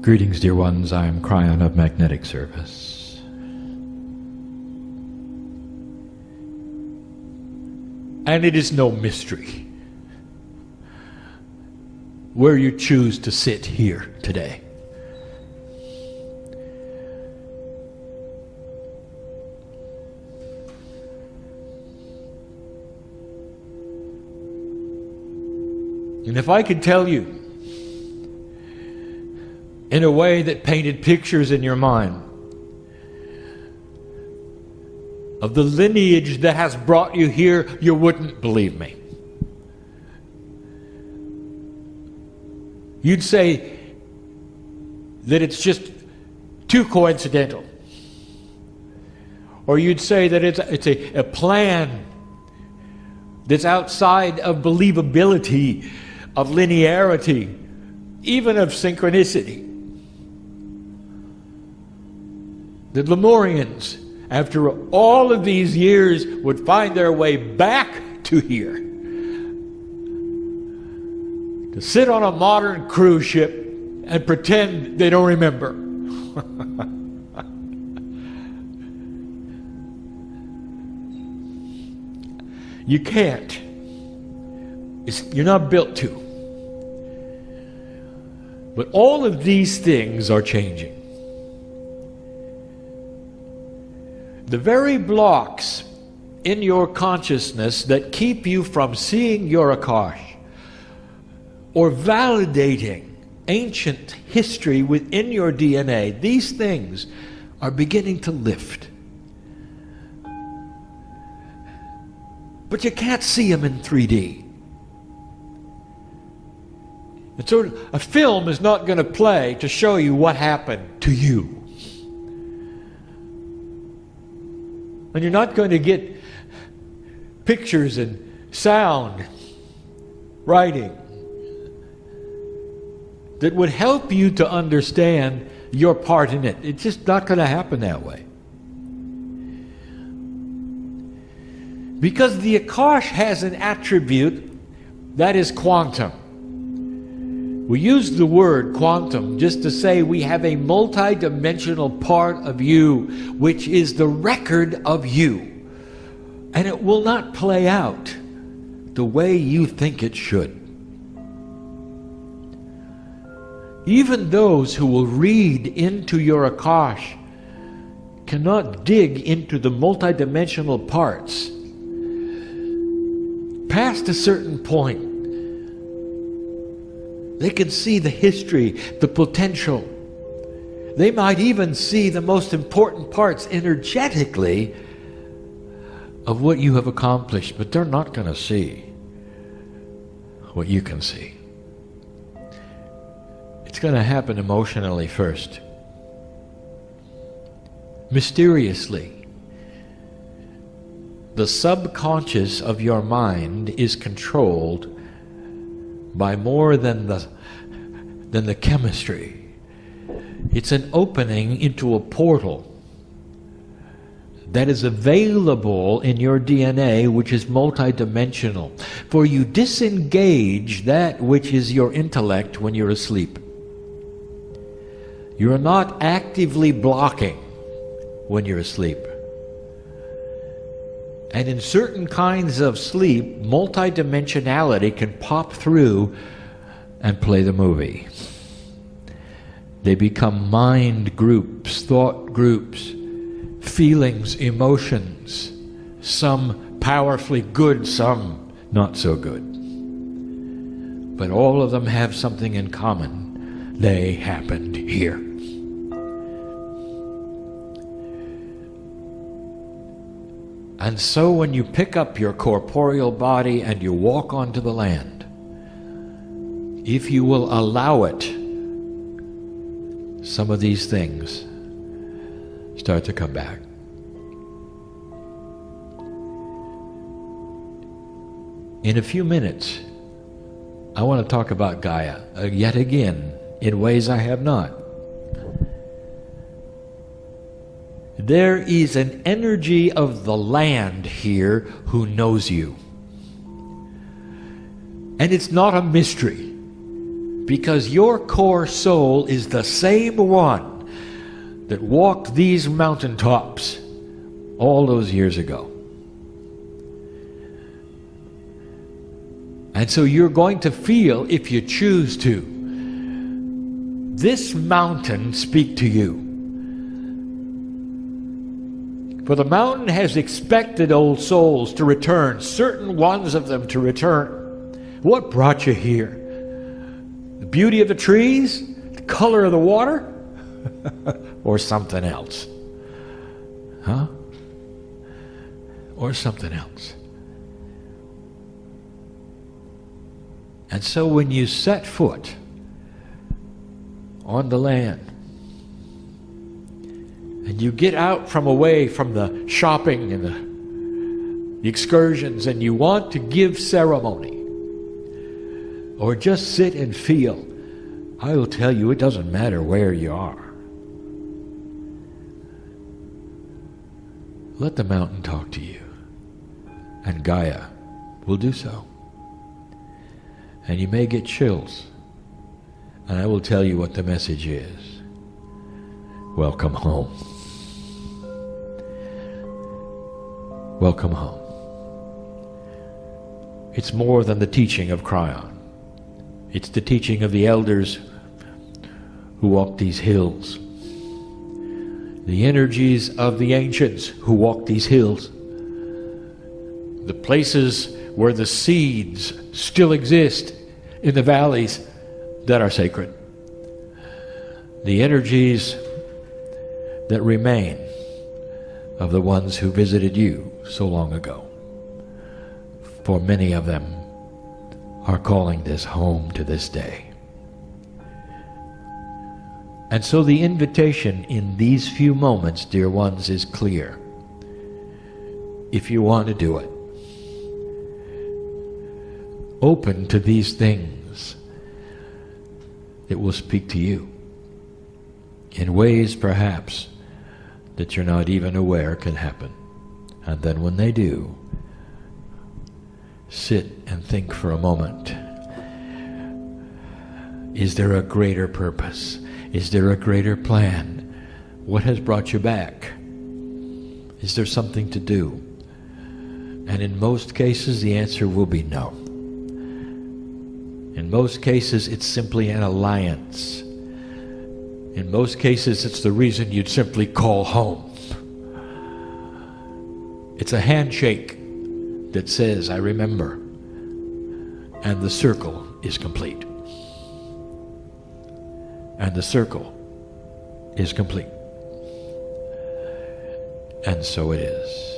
Greetings, dear ones. I am Kryon of Magnetic Service. And it is no mystery where you choose to sit here today. And if I could tell you in a way that painted pictures in your mind of the lineage that has brought you here, you wouldn't believe me. You'd say that it's just too coincidental. Or you'd say that it's a plan that's outside of believability, of linearity, even of synchronicity. The Lemurians, after all of these years, would find their way back to here to sit on a modern cruise ship and pretend they don't remember. You can't. You're not built to. But all of these things are changing. The very blocks in your consciousness that keep you from seeing your Akash or validating ancient history within your DNA, these things are beginning to lift. But you can't see them in 3D. And so a film is not going to play to show you what happened to you. And you're not going to get pictures and sound, writing that would help you to understand your part in it. It's just not going to happen that way. Because the Akash has an attribute that is quantum. We use the word quantum just to say we have a multi-dimensional part of you, which is the record of you. And it will not play out the way you think it should. Even those who will read into your Akash cannot dig into the multi-dimensional parts. Past a certain point, they can see the history, the potential. They might even see the most important parts energetically of what you have accomplished, but they're not going to see what you can see. It's going to happen emotionally first. Mysteriously. The subconscious of your mind is controlled by more than the chemistry. It's an opening into a portal that is available in your DNA, which is multidimensional. For you disengage that which is your intellect when you're asleep. You're not actively blocking when you're asleep. And in certain kinds of sleep, multidimensionality can pop through and play the movie. They become mind groups, thought groups, feelings, emotions, some powerfully good, some not so good. But all of them have something in common. They happened here. And so when you pick up your corporeal body and you walk onto the land, if you will allow it, some of these things start to come back. In a few minutes, I want to talk about Gaia yet again in ways I have not. There is an energy of the land here who knows you. And it's not a mystery. because your core soul is the same one that walked these mountaintops all those years ago. And so you're going to feel, if you choose to, this mountain speak to you. For the mountain has expected old souls to return, certain ones of them to return. What brought you here? The beauty of the trees? The color of the water? Or something else? Huh? Or something else. And so when you set foot on the land, and you get out from away from the shopping and the excursions, and you want to give ceremony, or just sit and feel, I will tell you, it doesn't matter where you are. Let the mountain talk to you, and Gaia will do so. And you may get chills, and I will tell you what the message is. Welcome home. Welcome home. It's more than the teaching of Kryon. It's the teaching of the elders who walked these hills. The energies of the ancients who walked these hills. The places where the seeds still exist in the valleys that are sacred. The energies that remain of the ones who visited you so long ago. For many of them are calling this home to this day. And so the invitation in these few moments, dear ones, is clear. If you want to do it, open to these things that will speak to you in ways perhaps that you're not even aware can happen. And then when they do, sit and think for a moment. Is there a greater purpose? Is there a greater plan? What has brought you back? Is there something to do? And in most cases, the answer will be no. In most cases, it's simply an alliance. In most cases, it's the reason you'd simply call home. It's a handshake that says, I remember, and the circle is complete. And the circle is complete. And so it is.